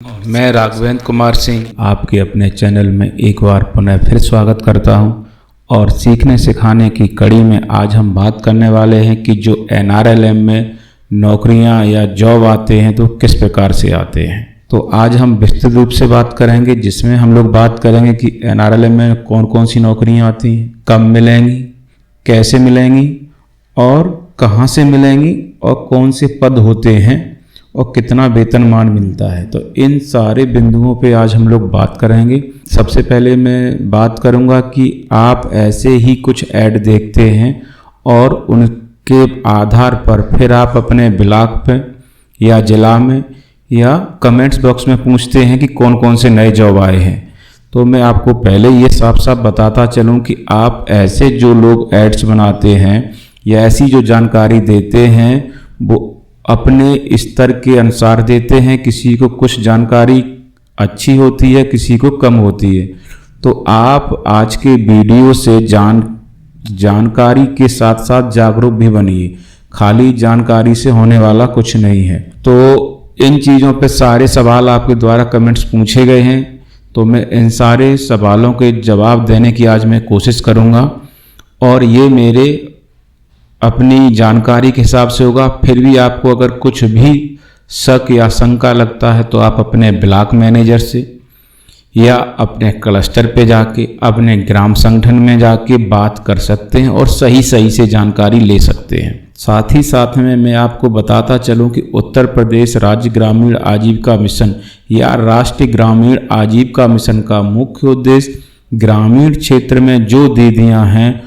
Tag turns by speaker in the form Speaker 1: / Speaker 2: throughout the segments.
Speaker 1: मैं राघवेंद्र कुमार सिंह आपके अपने चैनल में एक बार पुनः फिर स्वागत करता हूं और सीखने सिखाने की कड़ी में आज हम बात करने वाले हैं कि जो NRLM में नौकरियां या जॉब आते हैं तो किस प्रकार से आते हैं। तो आज हम विस्तृत रूप से बात करेंगे जिसमें हम लोग बात करेंगे कि NRLM में कौन कौन सी नौकरियां आती हैं, कब मिलेंगी, कैसे मिलेंगी और कहाँ से मिलेंगी और कौन से पद होते हैं और कितना वेतनमान मिलता है। तो इन सारे बिंदुओं पे आज हम लोग बात करेंगे। सबसे पहले मैं बात करूंगा कि आप ऐसे ही कुछ ऐड देखते हैं और उनके आधार पर फिर आप अपने ब्लॉग पे या जिला में या कमेंट्स बॉक्स में पूछते हैं कि कौन कौन से नए जॉब आए हैं। तो मैं आपको पहले ये साफ साफ बताता चलूँ कि आप ऐसे जो लोग एड्स बनाते हैं या ऐसी जो जानकारी देते हैं वो अपने स्तर के अनुसार देते हैं। किसी को कुछ जानकारी अच्छी होती है, किसी को कम होती है। तो आप आज के वीडियो से जानकारी के साथ साथ जागरूक भी बनिए। खाली जानकारी से होने वाला कुछ नहीं है। तो इन चीज़ों पे सारे सवाल आपके द्वारा कमेंट्स पूछे गए हैं, तो मैं इन सारे सवालों के जवाब देने की आज मैं कोशिश करूँगा और ये मेरे अपनी जानकारी के हिसाब से होगा। फिर भी आपको अगर कुछ भी शक या शंका लगता है तो आप अपने ब्लॉक मैनेजर से या अपने क्लस्टर पे जाके अपने ग्राम संगठन में जाके बात कर सकते हैं और सही से जानकारी ले सकते हैं। साथ ही साथ में मैं आपको बताता चलूं कि उत्तर प्रदेश राज्य ग्रामीण आजीविका मिशन या राष्ट्रीय ग्रामीण आजीविका मिशन का मुख्य उद्देश्य ग्रामीण क्षेत्र में जो दीदियां हैं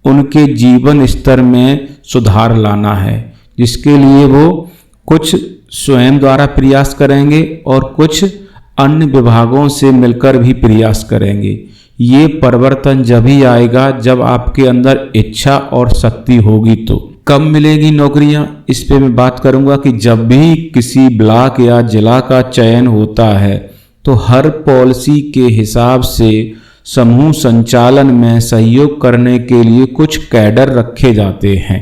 Speaker 1: उनके जीवन स्तर में सुधार लाना है, जिसके लिए वो कुछ स्वयं द्वारा प्रयास करेंगे और कुछ अन्य विभागों से मिलकर भी प्रयास करेंगे। ये परिवर्तन जब ही आएगा जब आपके अंदर इच्छा और शक्ति होगी। तो कब मिलेगी नौकरियां, इस पे मैं बात करूंगा कि जब भी किसी ब्लॉक या जिला का चयन होता है तो हर पॉलिसी के हिसाब से समूह संचालन में सहयोग करने के लिए कुछ कैडर रखे जाते हैं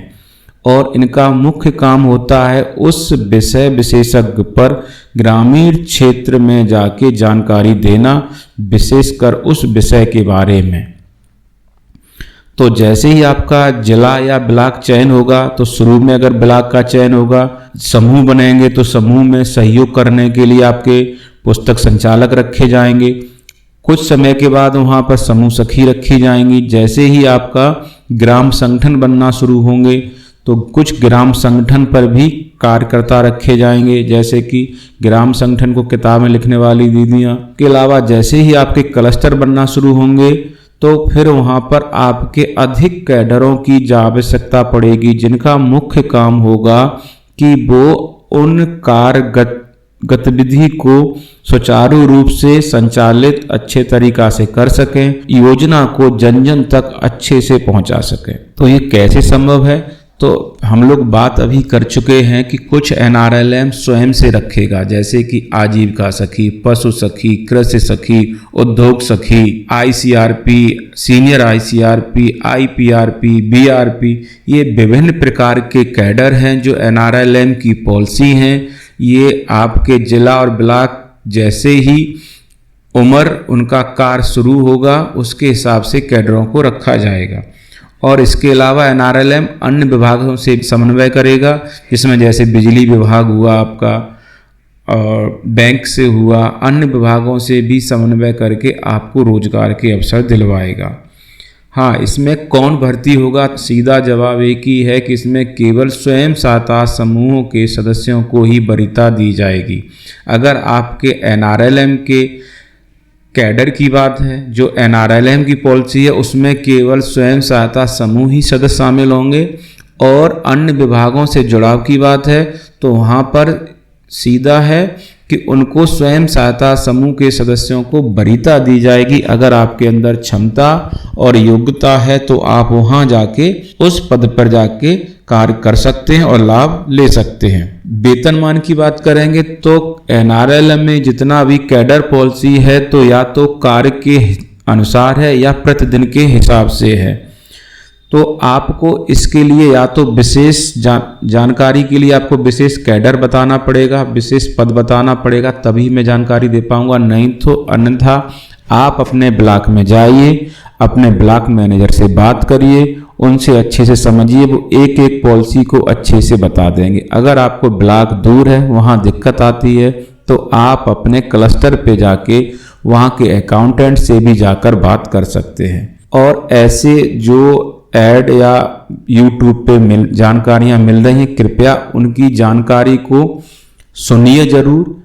Speaker 1: और इनका मुख्य काम होता है उस विषय विशेषज्ञ पर ग्रामीण क्षेत्र में जाके जानकारी देना, विशेषकर उस विषय के बारे में। तो जैसे ही आपका जिला या ब्लॉक चयन होगा तो शुरू में अगर ब्लॉक का चयन होगा, समूह बनेंगे तो समूह में सहयोग करने के लिए आपके पुस्तक संचालक रखे जाएंगे। कुछ समय के बाद वहाँ पर समूह सखी रखी जाएंगी। जैसे ही आपका ग्राम संगठन बनना शुरू होंगे तो कुछ ग्राम संगठन पर भी कार्यकर्ता रखे जाएंगे, जैसे कि ग्राम संगठन को किताबें लिखने वाली दीदियाँ के अलावा जैसे ही आपके क्लस्टर बनना शुरू होंगे तो फिर वहाँ पर आपके अधिक कैडरों की आवश्यकता पड़ेगी, जिनका मुख्य काम होगा कि वो उन गतिविधि को सुचारू रूप से संचालित अच्छे तरीका से कर सकें, योजना को जन जन तक अच्छे से पहुंचा सकें। तो ये कैसे संभव है, तो हम लोग बात अभी कर चुके हैं कि कुछ NRLM स्वयं से रखेगा, जैसे कि आजीविका सखी, पशु सखी, कृषि सखी, उद्योग सखी, ICRP, senior ICRP, IPRP, BRP, ये विभिन्न प्रकार के कैडर हैं जो NRLM की पॉलिसी हैं। ये आपके जिला और ब्लॉक जैसे ही उम्र उनका कार्य शुरू होगा उसके हिसाब से कैडरों को रखा जाएगा। और इसके अलावा NRLM अन्य विभागों से समन्वय करेगा, जिसमें जैसे बिजली विभाग हुआ आपका और बैंक से हुआ, अन्य विभागों से भी समन्वय करके आपको रोजगार के अवसर दिलवाएगा। हाँ, इसमें कौन भर्ती होगा, सीधा जवाब एक ही है कि इसमें केवल स्वयं सहायता समूहों के सदस्यों को ही वरीयता दी जाएगी। अगर आपके NRLM के कैडर की बात है, जो NRLM की पॉलिसी है उसमें केवल स्वयं सहायता समूह ही सदस्य शामिल होंगे और अन्य विभागों से जुड़ाव की बात है तो वहाँ पर सीधा है कि उनको स्वयं सहायता समूह के सदस्यों को वरीयता दी जाएगी। अगर आपके अंदर क्षमता और योग्यता है तो आप वहां जाके उस पद पर जाके कार्य कर सकते हैं और लाभ ले सकते हैं। वेतनमान की बात करेंगे तो NRLM में जितना भी कैडर पॉलिसी है तो या तो कार्य के अनुसार है या प्रतिदिन के हिसाब से है। तो आपको इसके लिए या तो विशेष जानकारी के लिए आपको विशेष कैडर बताना पड़ेगा, विशेष पद बताना पड़ेगा, तभी मैं जानकारी दे पाऊंगा, नहीं तो अन्यथा आप अपने ब्लॉक में जाइए, अपने ब्लॉक मैनेजर से बात करिए, उनसे अच्छे से समझिए, वो एक एक पॉलिसी को अच्छे से बता देंगे। अगर आपको ब्लॉक दूर है, वहाँ दिक्कत आती है, तो आप अपने क्लस्टर पे जाके वहाँ के अकाउंटेंट से भी जाकर बात कर सकते हैं। और ऐसे जो ऐड या यूट्यूब पे जानकारियाँ मिल रही हैं, कृपया उनकी जानकारी को सुनिए ज़रूर,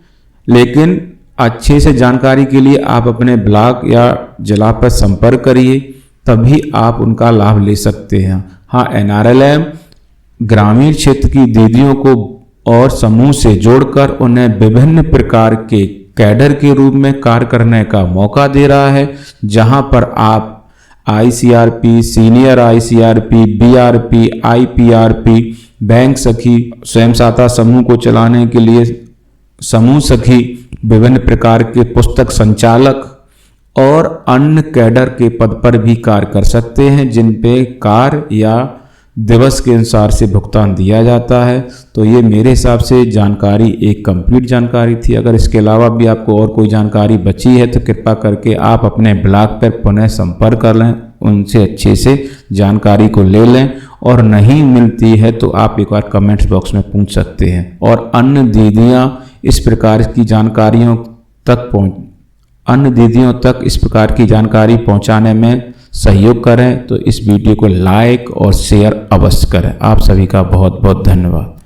Speaker 1: लेकिन अच्छे से जानकारी के लिए आप अपने ब्लॉक या जिला पर संपर्क करिए, तभी आप उनका लाभ ले सकते हैं। हाँ, NRLM ग्रामीण क्षेत्र की दीदियों को और समूह से जोड़कर उन्हें विभिन्न प्रकार के कैडर के रूप में कार्य करने का मौका दे रहा है, जहां पर आप ICRP, senior ICRP, BRP, IPRP, bank सखी, स्वयं सहायता समूह को चलाने के लिए समूह सखी, विभिन्न प्रकार के पुस्तक संचालक और अन्य कैडर के पद पर भी कार्य कर सकते हैं, जिन पे कार्य या दिवस के अनुसार से भुगतान दिया जाता है। तो ये मेरे हिसाब से जानकारी एक कंप्लीट जानकारी थी। अगर इसके अलावा भी आपको और कोई जानकारी बची है तो कृपया करके आप अपने ब्लॉक पर पुनः संपर्क कर लें, उनसे अच्छे से जानकारी को ले लें, और नहीं मिलती है तो आप एक बार कमेंट्स बॉक्स में पूछ सकते हैं। और अन्य दीदियाँ इस प्रकार की जानकारियों तक इस प्रकार की जानकारी पहुंचाने में सहयोग करें, तो इस वीडियो को लाइक और शेयर अवश्य करें। आप सभी का बहुत बहुत धन्यवाद।